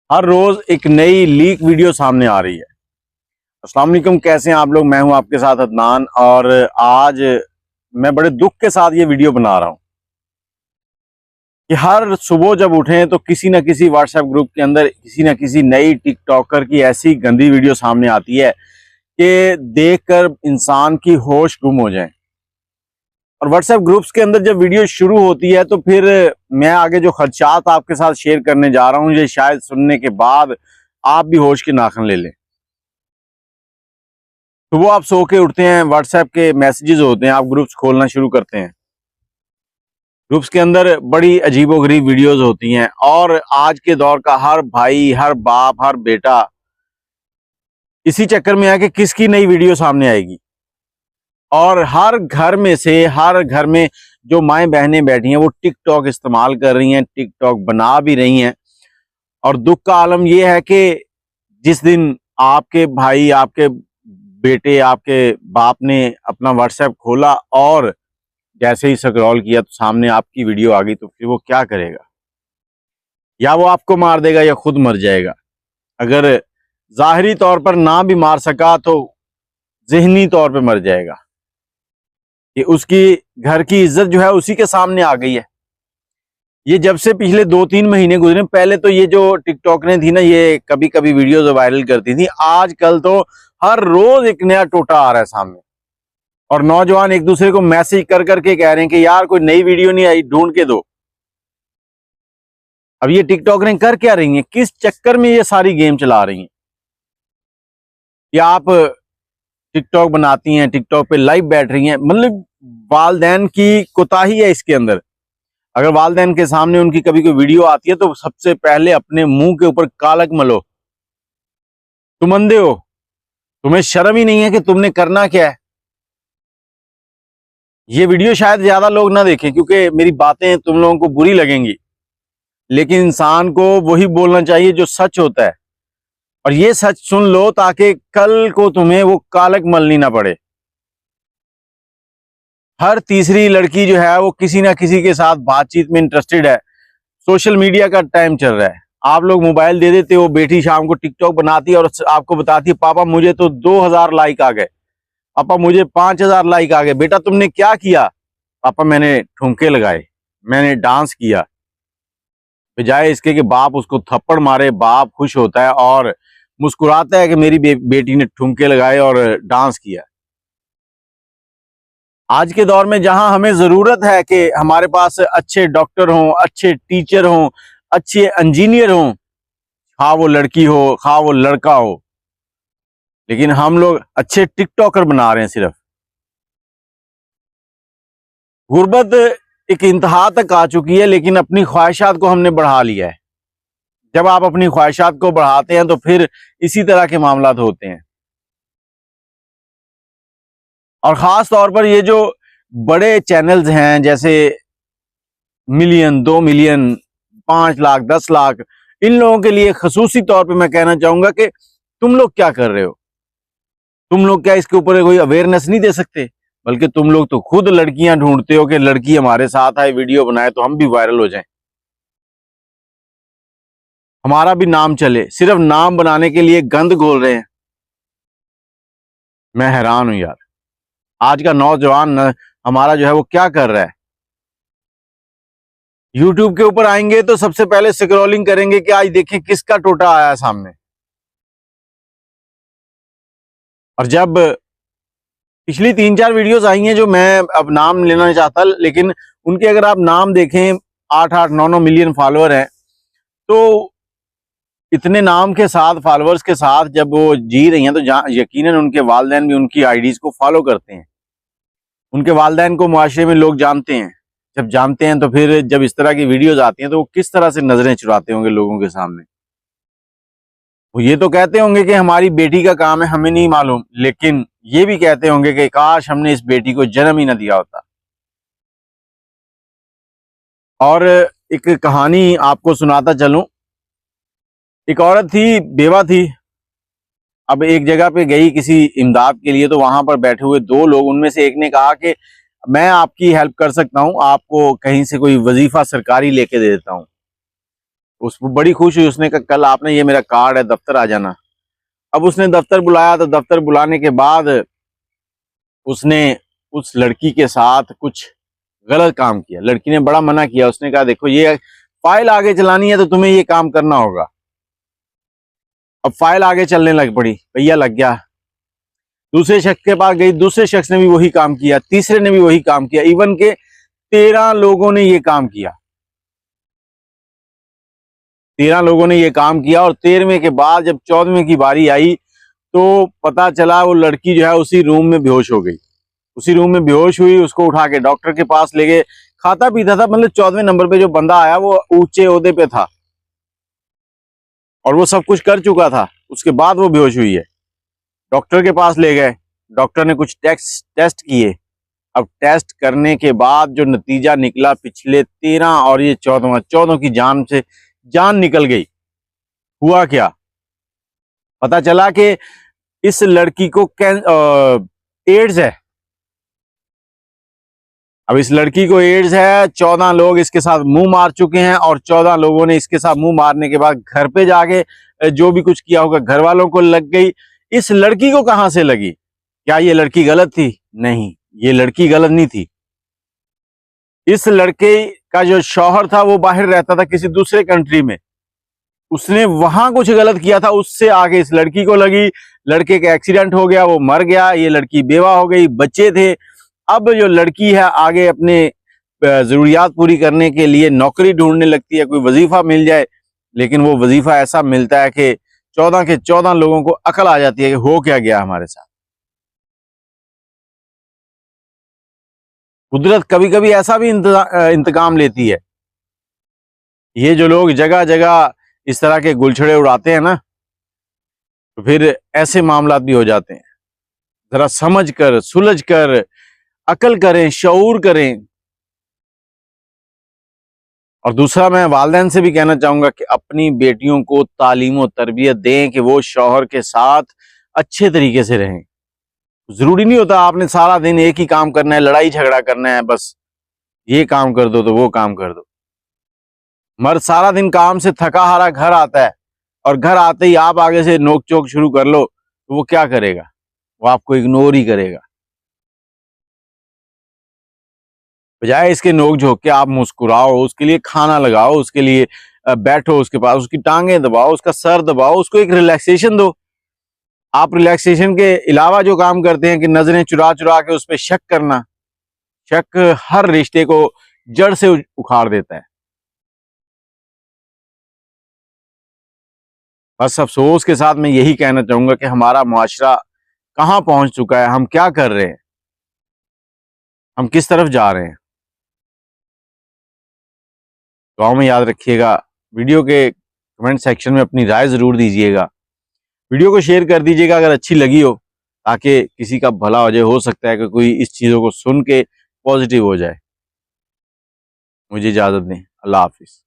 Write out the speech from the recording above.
हर रोज एक नई leak video सामने आ रही है। अस्सलाम वालेकुम, कैसे हैं आप लोग। मैं हूं आपके साथ अदनान और आज मैं बड़े दुख के साथ ये वीडियो बना रहा हूं कि हर सुबह जब उठें तो किसी न किसी व्हाट्सएप ग्रुप के अंदर किसी न किसी नई टिकटॉकर की ऐसी गंदी वीडियो सामने आती है कि देखकर इंसान की होश गुम हो जाए। और व्हाट्सएप ग्रुप्स के अंदर जब वीडियो शुरू होती है तो फिर मैं आगे जो खदशात आपके साथ शेयर करने जा रहा हूं, ये शायद सुनने के बाद आप भी होश के नाखन ले लें। तो वो आप सो के उठते हैं, व्हाट्सएप के मैसेजेस होते हैं, आप ग्रुप्स खोलना शुरू करते हैं। ग्रुप्स के अंदर बड़ी अजीबोगरीब वीडियोस होती हैं और आज के दौर का हर भाई, हर बाप, हर बेटा इसी चक्कर में है कि किसकी नई वीडियो सामने आएगी। और हर घर में जो माएँ बहनें बैठी हैं वो टिकटॉक इस्तेमाल कर रही हैं, टिकटॉक बना भी रही हैं। और दुख का आलम यह है कि जिस दिन आपके भाई, आपके बेटे, आपके बाप ने अपना व्हाट्सएप खोला और जैसे ही स्क्रॉल किया तो सामने आपकी वीडियो आ गई, तो फिर वो क्या करेगा? या वो आपको मार देगा या खुद मर जाएगा। अगर जाहिरी तौर पर ना भी मार सका तो ज़हनी तौर पे मर जाएगा कि उसकी घर की इज्जत जो है उसी के सामने आ गई है। ये जब से पिछले 2-3 महीने गुजरे, पहले तो ये जो टिकटॉक ने थी ना, ये कभी कभी वीडियोस वायरल करती थी। आजकल तो हर रोज एक नया टोटा आ रहा है सामने और नौजवान एक दूसरे को मैसेज कर करके कह रहे हैं कि यार कोई नई वीडियो नहीं आई, ढूंढ के दो। अब ये टिकटॉक ने कर क्या रही हैं, किस चक्कर में ये सारी गेम चला रही हैं? या आप टिकटॉक बनाती हैं, टिकटॉक पे लाइव बैठ रही हैं, मतलब वालदैन की कोताही है इसके अंदर। अगर वालदैन के सामने उनकी कभी कोई वीडियो आती है तो सबसे पहले अपने मुंह के ऊपर कालक मलो। तुम अंधे हो, तुम्हें शर्म ही नहीं है कि तुमने करना क्या है? ये वीडियो शायद ज्यादा लोग ना देखें क्योंकि मेरी बातें तुम लोगों को बुरी लगेंगी, लेकिन इंसान को वही बोलना चाहिए जो सच होता है। और ये सच सुन लो ताकि कल को तुम्हें वो कालक मलनी ना पड़े। हर तीसरी लड़की जो है वो किसी ना किसी के साथ बातचीत में इंटरेस्टेड है। सोशल मीडिया का टाइम चल रहा है, आप लोग मोबाइल दे देते हो, बेटी शाम को टिकटॉक बनाती है और आपको बताती है पापा मुझे तो 2000 लाइक आ गए, पापा मुझे 5000 लाइक आ गए। बेटा तुमने क्या किया? पापा मैंने ठुमके लगाए, मैंने डांस किया। बजाय इसके कि बाप उसको थप्पड़ मारे, बाप खुश होता है और मुस्कुराता है कि मेरी बेटी ने ठुमके लगाए और डांस किया। आज के दौर में जहां हमें जरूरत है कि हमारे पास अच्छे डॉक्टर हों, अच्छे टीचर हों, अच्छे इंजीनियर हों, खा वो लड़की हो खा वो लड़का हो, लेकिन हम लोग अच्छे टिकटॉकर बना रहे हैं सिर्फ। गुर्बत एक इंतहा तक आ चुकी है, लेकिन अपनी ख्वाहिशात को हमने बढ़ा लिया है। जब आप अपनी ख्वाहिशात को बढ़ाते हैं तो फिर इसी तरह के मामलात होते हैं। और खास तौर पर ये जो बड़े चैनल्स हैं, जैसे मिलियन, 2 मिलियन, 5 लाख, 10 लाख, इन लोगों के लिए खसूसी तौर पे मैं कहना चाहूंगा कि तुम लोग क्या कर रहे हो? तुम लोग क्या इसके ऊपर कोई अवेयरनेस नहीं दे सकते? बल्कि तुम लोग तो खुद लड़कियां ढूंढते हो कि लड़की हमारे साथ आए, वीडियो बनाए तो हम भी वायरल हो जाएं, हमारा भी नाम चले। सिर्फ नाम बनाने के लिए गंद घोल रहे हैं। मैं हैरान हूं यार, आज का नौजवान हमारा जो है वो क्या कर रहा है। यूट्यूब के ऊपर आएंगे तो सबसे पहले स्क्रॉलिंग करेंगे कि आज देखें किसका टोटा आया है सामने। और जब पिछली 3-4 वीडियोस आई हैं जो मैं अब नाम लेना नहीं चाहता, लेकिन उनके अगर आप नाम देखें, 8-8, 9-9 मिलियन फॉलोअर हैं। तो इतने नाम के साथ, फॉलोअर्स के साथ जब वो जी रही हैं तो यकीनन उनके वालिदैन भी उनकी आईडीज को फॉलो करते हैं। उनके वालिदैन को मुआशरे में लोग जानते हैं। जब जानते हैं तो फिर जब इस तरह की वीडियोस आती हैं तो वो किस तरह से नजरें चुराते होंगे लोगों के सामने। वो ये तो कहते होंगे कि हमारी बेटी का काम है, हमें नहीं मालूम, लेकिन ये भी कहते होंगे कि काश हमने इस बेटी को जन्म ही न दिया होता। और एक कहानी आपको सुनाता चलूं। एक औरत थी, बेवा थी। अब एक जगह पे गई किसी इमदाद के लिए, तो वहां पर बैठे हुए 2 लोग, उनमें से एक ने कहा कि मैं आपकी हेल्प कर सकता हूं, आपको कहीं से कोई वजीफा सरकारी लेके दे देता हूं। उस बड़ी खुश हुई, उसने कहा कल आपने, ये मेरा कार्ड है, दफ्तर आ जाना। अब उसने दफ्तर बुलाया, तो दफ्तर बुलाने के बाद उसने उस लड़की के साथ कुछ गलत काम किया। लड़की ने बड़ा मना किया, उसने कहा देखो ये फाइल आगे चलानी है तो तुम्हें ये काम करना होगा। अब फाइल आगे चलने लग पड़ी, भैया लग गया, दूसरे शख्स के पास गई, दूसरे शख्स ने भी वही काम किया, तीसरे ने भी वही काम किया, इवन के 13 लोगों ने ये काम किया। 13 लोगों ने ये काम किया और 13वें के बाद जब 14वें की बारी आई तो पता चला वो लड़की जो है उसी रूम में बेहोश हो गई। उसी रूम में बेहोश हुई, उसको उठा के डॉक्टर के पास ले गए। खाता पीता था, मतलब 14वें नंबर पे जो बंदा आया वो ऊंचे ओहदे पे था और वो सब कुछ कर चुका था, उसके बाद वो बेहोश हुई है। डॉक्टर के पास ले गए, डॉक्टर ने कुछ टेस्ट किए। अब टेस्ट करने के बाद जो नतीजा निकला, पिछले 13 और ये 14 की जान से जान निकल गई। हुआ क्या, पता चला कि इस लड़की को एड्स है। अब इस लड़की को एड्स है, 14 लोग इसके साथ मुंह मार चुके हैं और 14 लोगों ने इसके साथ मुंह मारने के बाद घर पे जाके जो भी कुछ किया होगा घर वालों को लग गई। इस लड़की को कहां से लगी? क्या ये लड़की गलत थी? नहीं, ये लड़की गलत नहीं थी। इस लड़के का जो शौहर था वो बाहर रहता था किसी दूसरे कंट्री में, उसने वहां कुछ गलत किया था, उससे आगे इस लड़की को लगी। लड़के का एक्सीडेंट हो गया, वो मर गया, ये लड़की बेवा हो गई, बच्चे थे। अब जो लड़की है आगे अपने जरूरियात पूरी करने के लिए नौकरी ढूंढने लगती है, कोई वजीफा मिल जाए, लेकिन वो वजीफा ऐसा मिलता है कि 14 के 14 लोगों को अकल आ जाती है कि हो क्या गया हमारे साथ। कुदरत कभी कभी ऐसा भी इंतकाम लेती है। ये जो लोग जगह जगह इस तरह के गुलछड़े उड़ाते हैं ना, तो फिर ऐसे मामलात भी हो जाते हैं। जरा समझ कर, सुलझ कर, अकल करें, शऊर करें। और दूसरा, मैं वालिदैन से भी कहना चाहूंगा कि अपनी बेटियों को तालीम और तरबियत दें कि वो शौहर के साथ अच्छे तरीके से रहें। जरूरी नहीं होता आपने सारा दिन एक ही काम करना है, लड़ाई झगड़ा करना है, बस ये काम कर दो तो वो काम कर दो। मर्द सारा दिन काम से थका हारा घर आता है और घर आते ही आप आगे से नोक चोक शुरू कर लो तो वो क्या करेगा? वो आपको इग्नोर ही करेगा। बजाय इसके नोक झोंक के आप मुस्कुराओ, उसके लिए खाना लगाओ, उसके लिए बैठो उसके पास, उसकी टांगें दबाओ, उसका सर दबाओ, उसको एक रिलैक्सेशन दो। आप रिलैक्सेशन के अलावा जो काम करते हैं कि नजरें चुरा चुरा के उस पर शक करना, शक हर रिश्ते को जड़ से उखाड़ देता है। बस अफसोस के साथ मैं यही कहना चाहूंगा कि हमारा मुआशरा कहां पहुंच चुका है, हम क्या कर रहे हैं, हम किस तरफ जा रहे हैं। दुआ में याद रखिएगा। वीडियो के कमेंट सेक्शन में अपनी राय जरूर दीजिएगा। वीडियो को शेयर कर दीजिएगा अगर अच्छी लगी हो, ताकि किसी का भला हो जाए। हो सकता है कि कोई इस चीज़ों को सुन के पॉजिटिव हो जाए। मुझे इजाज़त दें। अल्लाह हाफिज़।